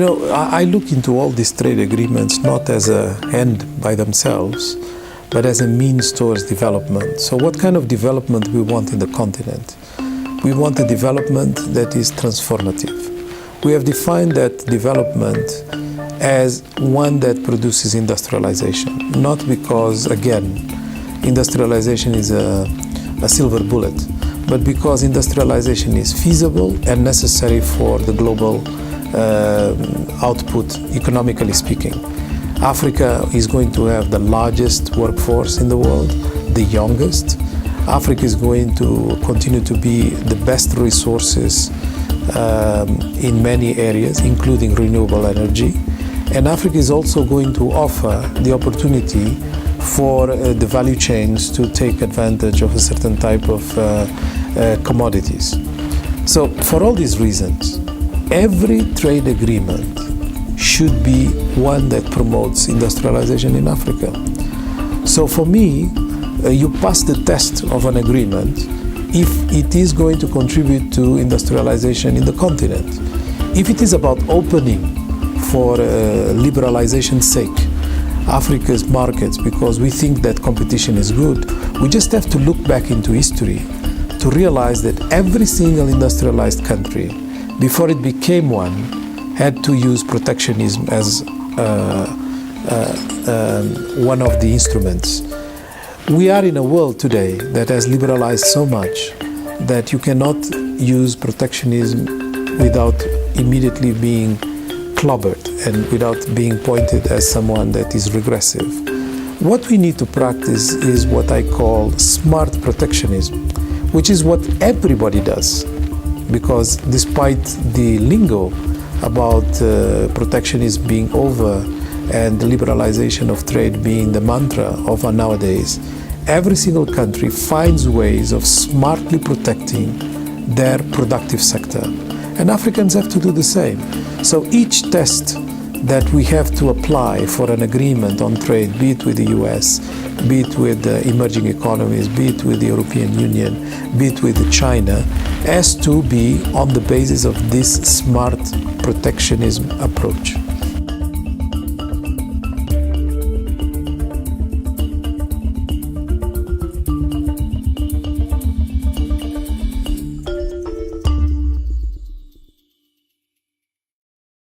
I look into all these trade agreements not as a end by themselves, but as a means towards development. So what kind of development we want in the continent? We want a development that is transformative. We have defined that development as one that produces industrialization, not because, again, industrialization is a silver bullet, but because industrialization is feasible and necessary for the global output, economically speaking. Africa is going to have the largest workforce in the world, the youngest. Africa is going to continue to be the best resources in many areas, including renewable energy. And Africa is also going to offer the opportunity for the value chains to take advantage of a certain type of commodities. So for all these reasons, every trade agreement should be one that promotes industrialization in Africa. So for me, you pass the test of an agreement if it is going to contribute to industrialization in the continent. If it is about opening for liberalization's sake Africa's markets because we think that competition is good, we just have to look back into history to realize that every single industrialized country, before it became one, had to use protectionism as one of the instruments. We are in a world today that has liberalized so much that you cannot use protectionism without immediately being clobbered and without being pointed as someone that is regressive. What we need to practice is what I call smart protectionism, which is what everybody does, because despite the lingo about protectionism being over and the liberalization of trade being the mantra of nowadays, every single country finds ways of smartly protecting their productive sector. And Africans have to do the same. So each test that we have to apply for an agreement on trade, be it with the US, be it with emerging economies, be it with the European Union, be it with China, has to be on the basis of this smart protectionism approach.